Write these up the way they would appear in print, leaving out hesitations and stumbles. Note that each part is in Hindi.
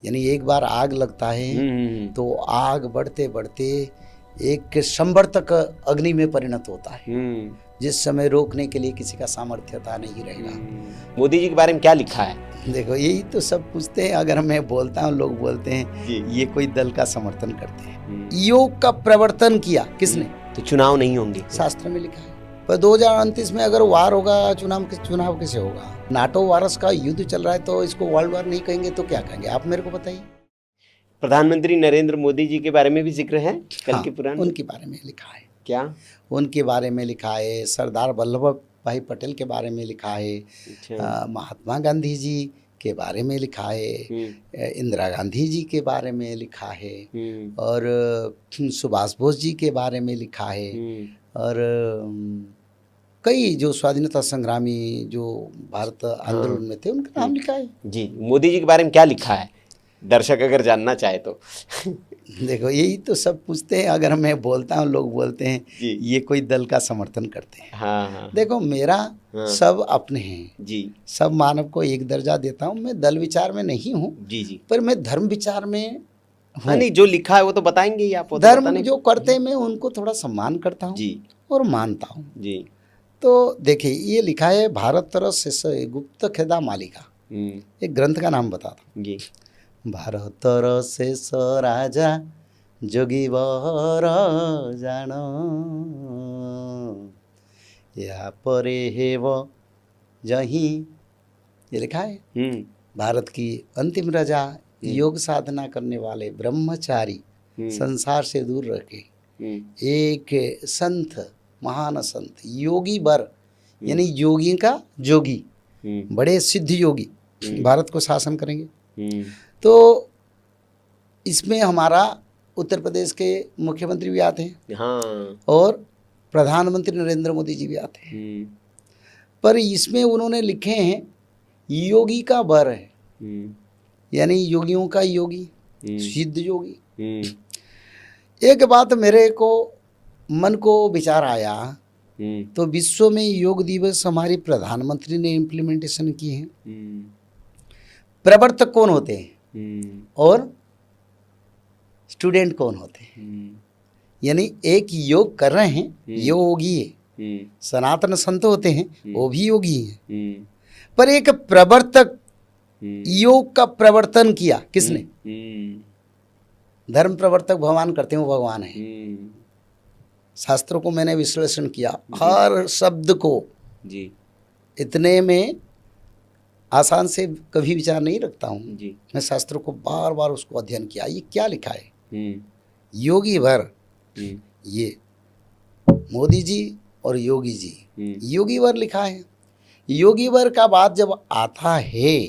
यानी एक बार आग लगता है तो आग बढ़ते बढ़ते एक संवर्तक अग्नि में परिणत होता है, जिस समय रोकने के लिए किसी का सामर्थ्यता नहीं रहेगा। मोदी जी के बारे में क्या लिखा है? देखो, यही तो सब पूछते हैं। अगर मैं बोलता हूँ, लोग बोलते हैं ये कोई दल का समर्थन करते हैं। योग का प्रवर्तन किया किसने? तो चुनाव नहीं होंगे, शास्त्र में लिखा है। पर 2029 में अगर वार होगा, चुनाव कैसे होगा? नाटो वायरस का युद्ध चल रहा है तो इसको वर्ल्ड वार नहीं कहेंगे तो क्या कहेंगे? आप मेरे को बताइए। प्रधानमंत्री नरेंद्र मोदी जी के बारे में भी जिक्र है कल के पुराण में? उनके बारे में लिखा है। क्या? उनके बारे में लिखा है। सरदार वल्लभ भाई पटेल के बारे में लिखा है। अच्छा। महात्मा गांधी जी के बारे में लिखा है। इंदिरा गांधी जी के बारे में लिखा है। और सुभाष बोस जी के बारे में लिखा है। और कई जो स्वाधीनता संग्रामी जो भारत आंदोलन में थे उनका नाम लिखा है। जी, मोदी जी के बारे में क्या लिखा है, दर्शक अगर जानना चाहे तो? देखो, यही तो सब पूछते हैं। अगर मैं बोलता हूँ, लोग बोलते हैं ये कोई दल का समर्थन करते हैं। हाँ। देखो, मेरा सब अपने हैं जी। सब मानव को एक दर्जा देता हूँ। मैं दल विचार में नहीं हूँ जी, पर मैं धर्म विचार में हूँ। नहीं, जो लिखा है वो तो बताएंगे ही आप। धर्म जो करते हैं मैं उनको थोड़ा सम्मान करता हूँ जी, और मानता हूँ जी। तो देखिए, ये लिखा है भारत तरस गुप्त खेदा मालिका, एक ग्रंथ का नाम बता दो जी। भारतर शेष राजा जोगी वर जान या परे हेव जही, ये लिखा है। भारत की अंतिम राजा, योग साधना करने वाले ब्रह्मचारी, संसार से दूर रह के एक संत, महान संत, योगी वर, यानी योगी का जोगी, बड़े सिद्ध योगी भारत को शासन करेंगे। तो इसमें हमारा उत्तर प्रदेश के मुख्यमंत्री भी आते हैं। हाँ। और प्रधानमंत्री नरेंद्र मोदी जी भी आते हैं। पर इसमें उन्होंने लिखे हैं योगी का वर है, यानी योगियों का योगी, सिद्ध योगी। एक बात मेरे को मन को विचार आया, तो विश्व में योग दिवस हमारे प्रधानमंत्री ने इम्प्लीमेंटेशन किए हैं। प्रवर्तक कौन होते हैं और स्टूडेंट कौन होते हैं? यानी एक योग कर रहे हैं, योगी है। सनातन संत होते हैं, वो भी योगी हैं। पर एक प्रवर्तक, योग का प्रवर्तन किया किसने? धर्म प्रवर्तक भगवान करते हैं, वो भगवान है। शास्त्रों को मैंने विश्लेषण किया, हर शब्द को जी, इतने में आसान से कभी विचार नहीं रखता हूँ। मैं शास्त्रों को बार बार उसको अध्ययन किया, ये क्या लिखा है। योगी वर, ये मोदी जी और योगी जी, योगी वर लिखा है। योगी वर का बात जब आता है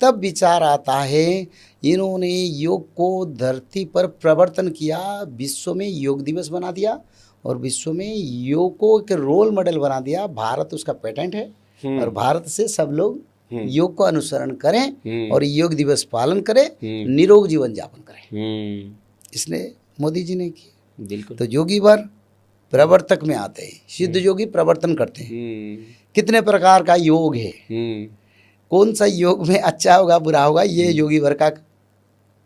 तब विचार आता है, इन्होंने योग को धरती पर प्रवर्तन किया, विश्व में योग दिवस बना दिया और विश्व में योग को एक रोल मॉडल बना दिया। भारत उसका पेटेंट है और भारत से सब लोग योग को अनुसरण करें और योग दिवस पालन करें, निरोग जीवन यापन करें। इसलिए मोदी जी ने किया। बिल्कुल। तो योगी वर प्रवर्तक में आते हैं, सिद्ध योगी प्रवर्तन करते हैं। कितने प्रकार का योग है, कौन सा योग में अच्छा होगा बुरा होगा, ये योगी वर का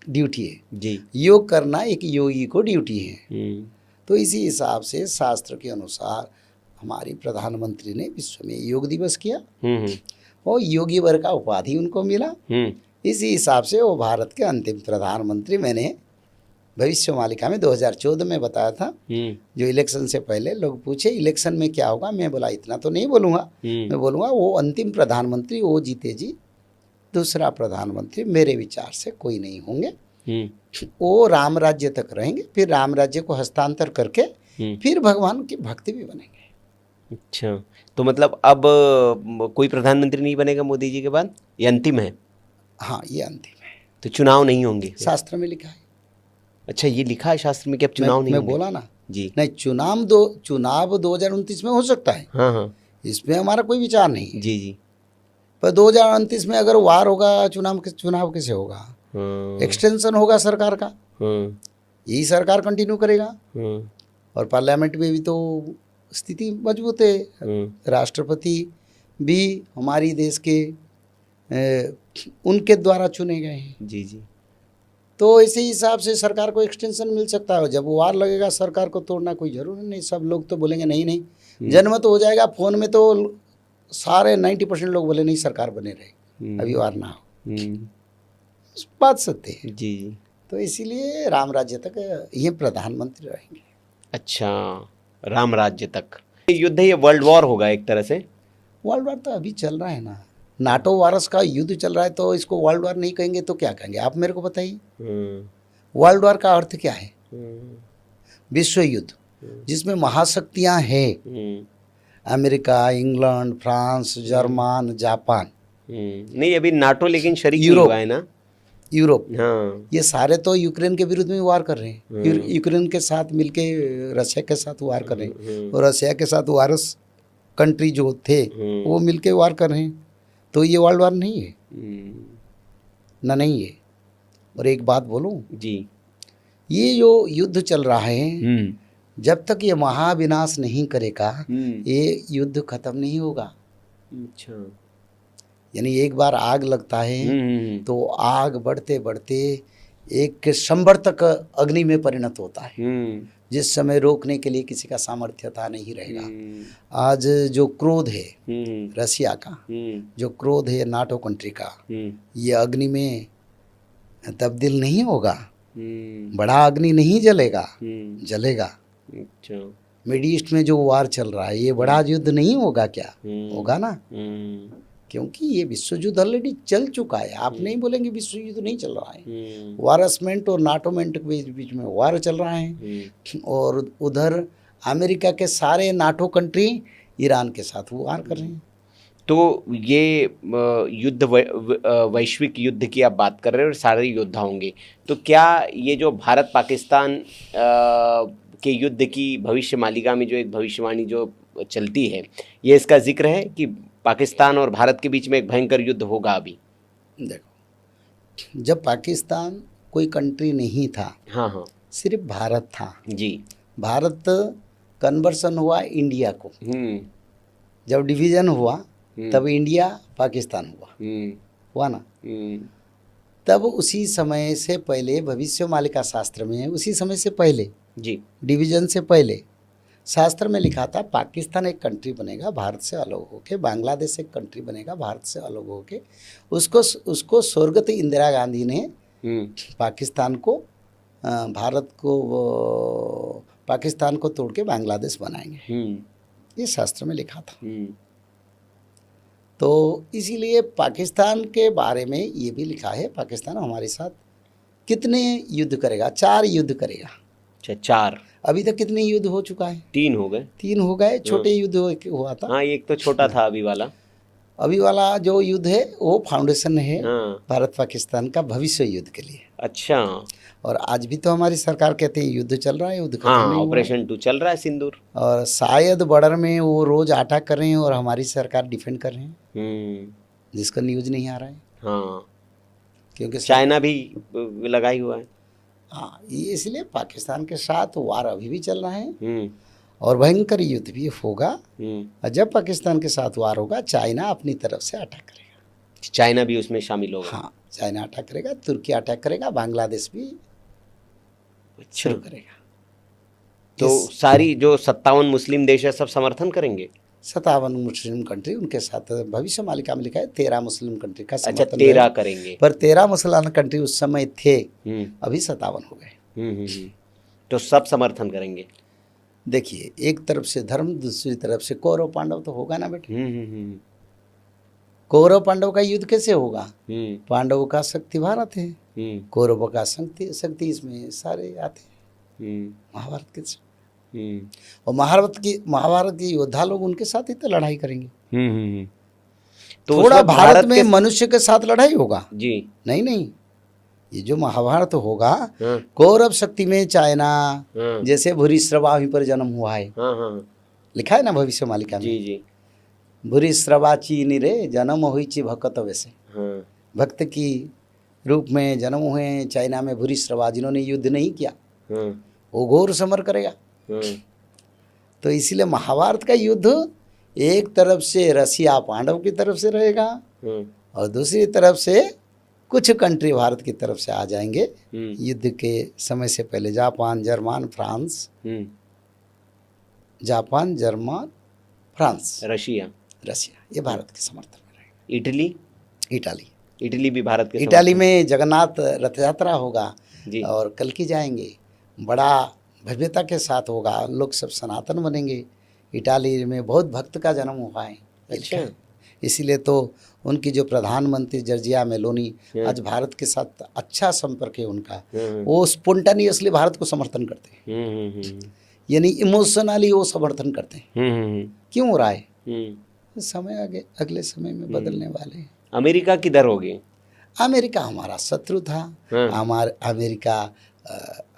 ड्यूटी है जी। योग करना एक योगी को ड्यूटी है। तो इसी हिसाब से शास्त्र के अनुसार हमारी प्रधानमंत्री ने विश्व में योग दिवस किया और योगी वर का उपाधि उनको मिला। इसी हिसाब से वो भारत के अंतिम प्रधानमंत्री, मैंने भविष्य मालिका में 2014 में बताया था। जो इलेक्शन से पहले लोग पूछे इलेक्शन में क्या होगा, मैं बोला इतना तो नहीं बोलूँगा, मैं बोलूँगा वो अंतिम प्रधानमंत्री वो जीते जी, दूसरा प्रधानमंत्री मेरे विचार से कोई नहीं होंगे। वो राम राज्य तक रहेंगे, फिर राम राज्य को हस्तांतर करके फिर भगवान की भक्ति भी बनेंगे। अच्छा, तो मतलब अब कोई प्रधानमंत्री नहीं बनेगा मोदी जी के बाद, ये अंतिम है? हाँ, ये अंतिम है। तो चुनाव नहीं होंगे? शास्त्र में लिखा है। अच्छा, ये लिखा है शास्त्र में कि अब चुनाव नहीं मैं होंगे? बोला ना जी। नहीं, चुनाव 2029 में हो सकता है। हाँ, इसमें हमारा कोई विचार नहीं। जी। पर 2029 में अगर वार होगा, चुनाव कैसे होगा? एक्सटेंशन होगा सरकार का, यही सरकार कंटिन्यू करेगा और पार्लियामेंट में भी तो स्थिति मजबूत है। राष्ट्रपति भी हमारी देश के उनके द्वारा चुने गए हैं। जी जी। तो इसी हिसाब से सरकार को एक्सटेंशन मिल सकता है। जब वार लगेगा सरकार को तोड़ना कोई जरूरी नहीं। सब लोग तो बोलेंगे नहीं नहीं जनमत हो जाएगा। फोन में तो सारे 90% लोग बोले नहीं सरकार बने रहे, अभी वार ना हो। बात सत्य है। जी जी। तो इसीलिए राम राज्य तक ये प्रधानमंत्री रहेंगे। अच्छा, राम राज्य तक युद्ध, ये वर्ल्ड वॉर होगा एक तरह से। वर्ल्ड वार तो अभी चल रहा है ना, नाटो वायरस का युद्ध चल रहा है, तो इसको वर्ल्ड वार नहीं कहेंगे तो क्या कहेंगे? आप मेरे को बताइए। वर्ल्ड वार का अर्थ क्या है? विश्व युद्ध, जिसमें महाशक्तियां हैं, America, England, France, German, Japan. नहीं अभी नाटो लेकिन शरीक नहीं हुआ है ना, यूरोप। हाँ। ये सारे तो यूक्रेन के विरुद्ध में वार कर रहे हैं। यूक्रेन के साथ मिलके रशिया के साथ वार कर रहे हैं, और रशिया के साथ वायरस कंट्री जो थे वो मिलके वार कर रहे हैं। तो ये वर्ल्ड वार नहीं है ना, नहीं है। और एक बात बोलूं जी, ये जो युद्ध चल रहा है, जब तक ये महाविनाश नहीं करेगा ये युद्ध खत्म नहीं होगा। अच्छा, यानी एक बार आग लगता है तो आग बढ़ते बढ़ते एक संबर तक अग्नि में परिणत होता है, जिस समय रोकने के लिए किसी का सामर्थ्य था नहीं रहेगा। आज जो क्रोध है रशिया का, जो क्रोध है नाटो कंट्री का, ये अग्नि में तब्दील नहीं होगा। बड़ा अग्नि नहीं जलेगा, जलेगा। अच्छा, मिड ईस्ट में जो वार चल रहा है ये बड़ा युद्ध नहीं होगा क्या? होगा ना, क्योंकि ये विश्व युद्ध ऑलरेडी चल चुका है। आप नहीं बोलेंगे विश्व युद्ध नहीं चल रहा है। वारसमेंट और नाटोमेंट के बीच में वार चल रहा है, और उधर अमेरिका के सारे नाटो कंट्री ईरान के साथ वार कर रहे हैं। तो ये युद्ध वैश्विक युद्ध की आप बात कर रहे हो और सारे योद्धा होंगे, तो क्या ये जो भारत पाकिस्तान के युद्ध की भविष्य मालिका में जो एक भविष्यवाणी जो चलती है, ये इसका जिक्र है कि पाकिस्तान और भारत के बीच में एक भयंकर युद्ध होगा अभी? देखो, जब पाकिस्तान कोई कंट्री नहीं था, हाँ हाँ, सिर्फ भारत था जी। भारत कन्वर्सन हुआ इंडिया को, जब डिवीजन हुआ तब इंडिया पाकिस्तान हुआ ना। तब उसी समय से पहले भविष्य मालिका शास्त्र में, उसी समय से पहले जी, डिवीजन से पहले शास्त्र में लिखा था पाकिस्तान एक कंट्री बनेगा भारत से अलग होके, बांग्लादेश एक कंट्री बनेगा भारत से अलग होके। उसको स्वर्गत इंदिरा गांधी ने पाकिस्तान को पाकिस्तान को तोड़ के बांग्लादेश बनाएंगे, ये शास्त्र में लिखा था। तो इसीलिए पाकिस्तान के बारे में ये भी लिखा है, पाकिस्तान हमारे साथ कितने युद्ध करेगा? 4 युद्ध करेगा। अच्छा, 4? अभी तक कितने युद्ध हो चुका है? 3 हो गए। 3 हो गए, छोटे युद्ध हुआ था। हाँ, एक तो छोटा था अभी वाला। अभी वाला जो युद्ध है वो फाउंडेशन है हाँ। भारत पाकिस्तान का भविष्य युद्ध के लिए। अच्छा। और आज भी तो हमारी सरकार कहते हैं युद्ध चल रहा है, युद्ध खत्म हाँ, नहीं हुआ। ऑपरेशन 2 चल रहा है, सिंदूर। और शायद बॉर्डर में वो रोज अटैक कर रहे हैं और हमारी सरकार डिफेंड कर रहे हैं, जिसका न्यूज नहीं आ रहा है। हाँ, क्योंकि चाइना भी लगा ही हुआ है। हाँ, ये इसलिए पाकिस्तान के साथ वार अभी भी चल रहा है और भयंकर युद्ध भी होगा। और जब पाकिस्तान के साथ वार होगा चाइना अपनी तरफ से अटैक करेगा। चाइना भी उसमें शामिल होगा? हाँ, चाइना अटैक करेगा, तुर्की अटैक करेगा, बांग्लादेश भी शुरू करेगा। तो सारी जो 57 मुस्लिम देश है सब समर्थन करेंगे? 57 मुस्लिम कंट्री उनके साथ, भविष्य मालिका में लिखा है 13 मुस्लिम कंट्री का अच्छा, समर्थन 13 करेंगे। पर 13 मुसलमान कंट्री उस समय थे, अभी 57 हो गए। तो सब समर्थन करेंगे? देखिए, एक तरफ से धर्म, दूसरी तरफ से कौरव पांडव तो होगा ना बेटे। कौरव पांडव का युद्ध कैसे होगा? पांडवों का शक्ति भारत है, कौरवों का शक्ति इसमें सारे आते हैं महाभारत के। और महाभारत के योद्धा लोग उनके साथ ही तो लड़ाई करेंगे। तो थोड़ा भारत में मनुष्य के साथ लड़ाई होगा जी? नहीं, ये जो महाभारत होगा कौरव शक्ति में चाइना, जैसे भूरिश्रवा पर जन्म हुआ है, लिखा है ना भविष्य मालिका में। जी। भूरिश्रवा चीनी रे जन्म हुई ची भक्त, वैसे भक्त की रूप में जन्म हुए चाइना में भूरिश्रवा, जिन्होंने युद्ध नहीं किया, वो घोर समर करेगा। तो इसलिए महाभारत का युद्ध एक तरफ से रसिया पांडव की तरफ से रहेगा और दूसरी तरफ से कुछ कंट्री भारत की तरफ से आ जाएंगे युद्ध के समय से पहले। Japan, German, France, Japan, German, France, Russia ये भारत के समर्थन में रहेंगे। इटली भी भारत के इटाली में जगन्नाथ रथ यात्रा होगा जी। और कल की जाएंगे, बड़ा भव्यता के साथ होगा, लोग सब सनातन बनेंगे। इटाली में बहुत भक्त का जन्म हुआ है। अच्छा। इसीलिए तो उनकी जो प्रधानमंत्री जॉर्जिया मेलोनी, आज भारत के साथ अच्छा संपर्क है उनका। वो स्पोंटानियसली भारत को समर्थन करते हैं, यानी इमोशनली वो समर्थन करते हैं। क्यों हो रहा है? समय आगे अगले समय में बदलने वाले हैं। अमेरिका किधर होगी? अमेरिका हमारा शत्रु था। अमेरिका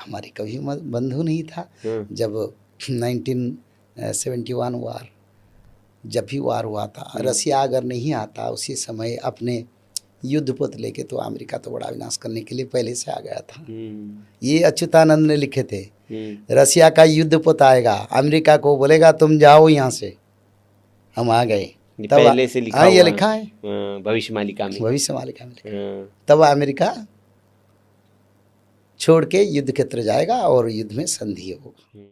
हमारी कभी बंधु नहीं था। जब 1971 वार, जब भी वार हुआ था, रसिया अगर नहीं आता उसी समय अपने युद्धपोत लेके, तो अमेरिका तो बड़ा विनाश करने के लिए पहले से आ गया था। ये अच्युतानंद ने लिखे थे, रसिया का युद्धपोत आएगा, अमेरिका को बोलेगा तुम जाओ यहाँ से, हम आ गए। पहले से लिखा ये लिखा है भविष्य मालिका में। तब अमेरिका छोड़ के युद्ध क्षेत्र जाएगा और युद्ध में संधि होगा।